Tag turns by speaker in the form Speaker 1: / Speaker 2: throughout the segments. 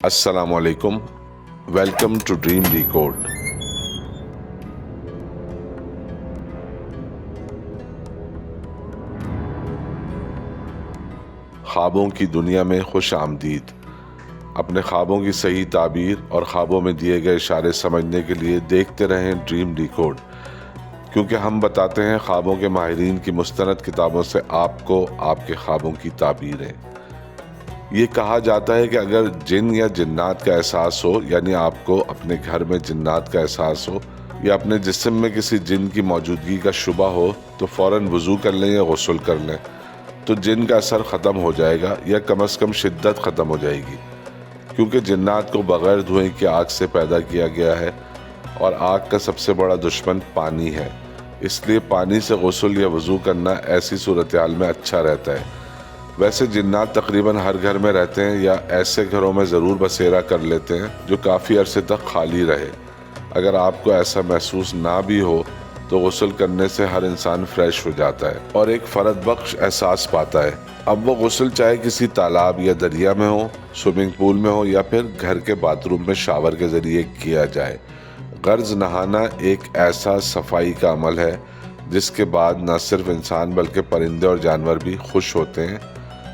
Speaker 1: السلام علیکم، welcome to dream record. خوابوں کی دنیا میں خوش آمدید۔ اپنے خوابوں کی صحیح تعبیر اور خوابوں میں دیے گئے اشارے سمجھنے کے لیے دیکھتے رہیں ڈریم ریکارڈ، کیونکہ ہم بتاتے ہیں خوابوں کے ماہرین کی مستند کتابوں سے آپ کو آپ کے خوابوں کی تعبیریں۔ یہ کہا جاتا ہے کہ اگر جن یا جنات کا احساس ہو، یعنی آپ کو اپنے گھر میں جنات کا احساس ہو یا اپنے جسم میں کسی جن کی موجودگی کا شبہ ہو، تو فوراً وضو کر لیں یا غسل کر لیں، تو جن کا اثر ختم ہو جائے گا یا کم از کم شدت ختم ہو جائے گی، کیونکہ جنات کو بغیر دھوئیں کی آگ سے پیدا کیا گیا ہے اور آگ کا سب سے بڑا دشمن پانی ہے۔ اس لیے پانی سے غسل یا وضو کرنا ایسی صورتحال میں اچھا رہتا ہے۔ ویسے جنات تقریباً ہر گھر میں رہتے ہیں یا ایسے گھروں میں ضرور بسیرا کر لیتے ہیں جو کافی عرصے تک خالی رہے۔ اگر آپ کو ایسا محسوس نہ بھی ہو تو غسل کرنے سے ہر انسان فریش ہو جاتا ہے اور ایک فرد بخش احساس پاتا ہے۔ اب وہ غسل چاہے کسی تالاب یا دریا میں ہو، سوئمنگ پول میں ہو یا پھر گھر کے باتھ روم میں شاور کے ذریعے کیا جائے۔ غرض نہانا ایک ایسا صفائی کا عمل ہے جس کے بعد نہ صرف انسان بلکہ پرندے اور جانور بھی خوش ہوتے ہیں۔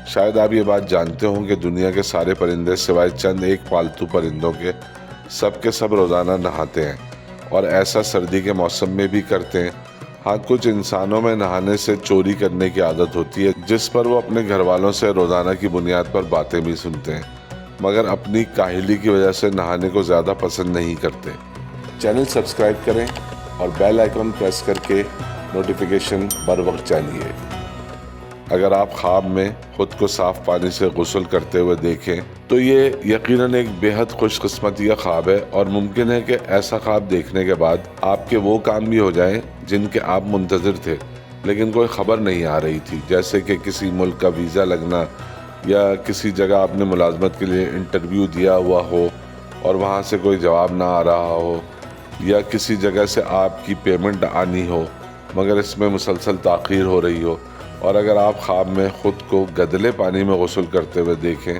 Speaker 1: شاید آپ یہ بات جانتے ہوں کہ دنیا کے سارے پرندے سوائے چند ایک پالتو پرندوں کے سب روزانہ نہاتے ہیں، اور ایسا سردی کے موسم میں بھی کرتے ہیں۔ ہاں، کچھ انسانوں میں نہانے سے چوری کرنے کی عادت ہوتی ہے، جس پر وہ اپنے گھر والوں سے روزانہ کی بنیاد پر باتیں بھی سنتے ہیں، مگر اپنی کاہلی کی وجہ سے نہانے کو زیادہ پسند نہیں کرتے۔ چینل سبسکرائب کریں اور بیل آئیکن پریس کر کے نوٹیفیکیشن بر وقت جانیے۔ اگر آپ خواب میں خود کو صاف پانی سے غسل کرتے ہوئے دیکھیں تو یہ یقیناً ایک بے حد خوش قسمتی کا خواب ہے، اور ممکن ہے کہ ایسا خواب دیکھنے کے بعد آپ کے وہ کام بھی ہو جائیں جن کے آپ منتظر تھے لیکن کوئی خبر نہیں آ رہی تھی، جیسے کہ کسی ملک کا ویزا لگنا یا کسی جگہ آپ نے ملازمت کے لیے انٹرویو دیا ہوا ہو اور وہاں سے کوئی جواب نہ آ رہا ہو، یا کسی جگہ سے آپ کی پیمنٹ آنی ہو مگر اس میں مسلسل تاخیر ہو رہی ہو۔ اور اگر آپ خواب میں خود کو گدلے پانی میں غسل کرتے ہوئے دیکھیں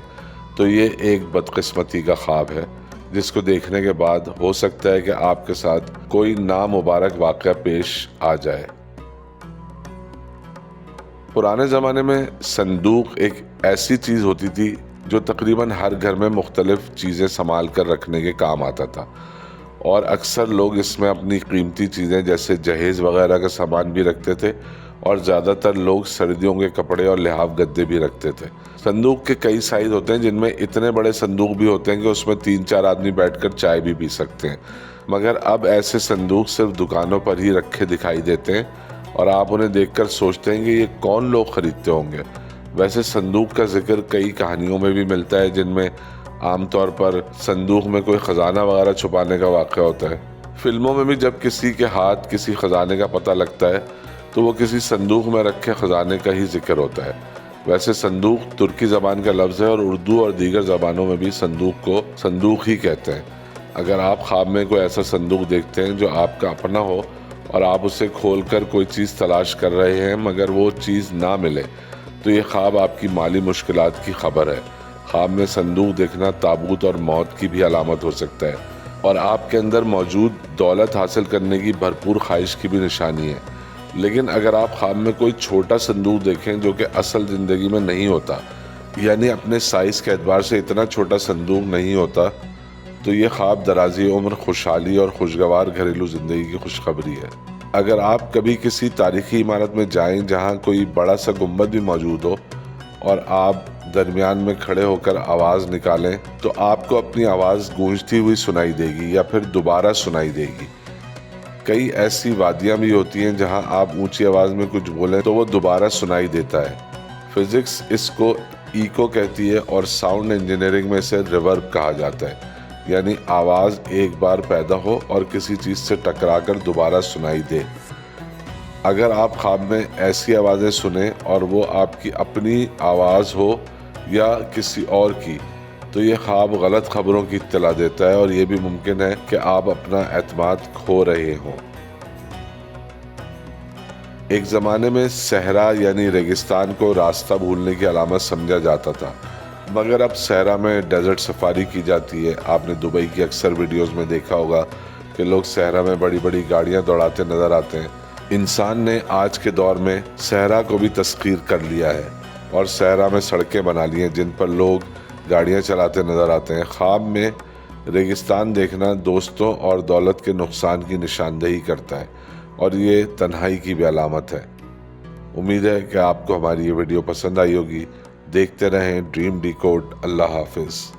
Speaker 1: تو یہ ایک بدقسمتی کا خواب ہے، جس کو دیکھنے کے بعد ہو سکتا ہے کہ آپ کے ساتھ کوئی نامبارک واقعہ پیش آ جائے۔ پرانے زمانے میں صندوق ایک ایسی چیز ہوتی تھی جو تقریباً ہر گھر میں مختلف چیزیں سنبھال کر رکھنے کے کام آتا تھا، اور اکثر لوگ اس میں اپنی قیمتی چیزیں جیسے جہیز وغیرہ کا سامان بھی رکھتے تھے، اور زیادہ تر لوگ سردیوں کے کپڑے اور لحاف گدے بھی رکھتے تھے۔ صندوق کے کئی سائز ہوتے ہیں، جن میں اتنے بڑے صندوق بھی ہوتے ہیں کہ اس میں 3-4 آدمی بیٹھ کر چائے بھی پی سکتے ہیں، مگر اب ایسے صندوق صرف دکانوں پر ہی رکھے دکھائی دیتے ہیں اور آپ انہیں دیکھ کر سوچتے ہیں کہ یہ کون لوگ خریدتے ہوں گے۔ ویسے صندوق کا ذکر کئی کہانیوں میں بھی ملتا ہے، جن میں عام طور پر صندوق میں کوئی خزانہ وغیرہ چھپانے کا واقعہ ہوتا ہے۔ فلموں میں بھی جب کسی کے ہاتھ کسی خزانے کا پتہ لگتا ہے تو وہ کسی صندوق میں رکھے خزانے کا ہی ذکر ہوتا ہے۔ ویسے صندوق ترکی زبان کا لفظ ہے، اور اردو اور دیگر زبانوں میں بھی صندوق کو صندوق ہی کہتے ہیں۔ اگر آپ خواب میں کوئی ایسا صندوق دیکھتے ہیں جو آپ کا اپنا ہو اور آپ اسے کھول کر کوئی چیز تلاش کر رہے ہیں مگر وہ چیز نہ ملے، تو یہ خواب آپ کی مالی مشکلات کی خبر ہے۔ خواب میں صندوق دیکھنا تابوت اور موت کی بھی علامت ہو سکتا ہے، اور آپ کے اندر موجود دولت حاصل کرنے کی بھرپور خواہش کی بھی نشانی ہے۔ لیکن اگر آپ خواب میں کوئی چھوٹا صندوق دیکھیں جو کہ اصل زندگی میں نہیں ہوتا، یعنی اپنے سائز کے اعتبار سے اتنا چھوٹا صندوق نہیں ہوتا، تو یہ خواب درازی عمر خوشحالی اور خوشگوار گھریلو زندگی کی خوشخبری ہے۔ اگر آپ کبھی کسی تاریخی عمارت میں جائیں جہاں کوئی بڑا سا گنبد بھی موجود ہو اور آپ درمیان میں کھڑے ہو کر آواز نکالیں تو آپ کو اپنی آواز گونجتی ہوئی سنائی دے گی یا پھر دوبارہ سنائی دے گی۔ کئی ایسی وادیاں بھی ہوتی ہیں جہاں آپ اونچی آواز میں کچھ بولیں تو وہ دوبارہ سنائی دیتا ہے۔ فزکس اس کو ایکو کہتی ہے، اور ساؤنڈ انجینئرنگ میں اسے ریورب کہا جاتا ہے، یعنی آواز ایک بار پیدا ہو اور کسی چیز سے ٹکرا کر دوبارہ سنائی دے۔ اگر آپ خواب میں ایسی آوازیں سنیں اور وہ آپ کی اپنی آواز ہو یا کسی اور کی، تو یہ خواب غلط خبروں کی اطلاع دیتا ہے، اور یہ بھی ممکن ہے کہ آپ اپنا اعتماد کھو رہے ہوں۔ ایک زمانے میں صحرا یعنی ریگستان کو راستہ بھولنے کی علامت سمجھا جاتا تھا، مگر اب صحرا میں ڈیزرٹ سفاری کی جاتی ہے۔ آپ نے دبئی کی اکثر ویڈیوز میں دیکھا ہوگا کہ لوگ صحرا میں بڑی بڑی گاڑیاں دوڑاتے نظر آتے ہیں۔ انسان نے آج کے دور میں صحرا کو بھی تسخیر کر لیا ہے اور صحرا میں سڑکیں بنا لی ہیں جن پر لوگ گاڑیاں چلاتے نظر آتے ہیں۔ خواب میں ریگستان دیکھنا دوستوں اور دولت کے نقصان کی نشاندہی کرتا ہے اور یہ تنہائی کی بھی علامت ہے۔ امید ہے کہ آپ کو ہماری یہ ویڈیو پسند آئی ہوگی۔ دیکھتے رہیں ڈریم ڈیکوڈ۔ اللہ حافظ۔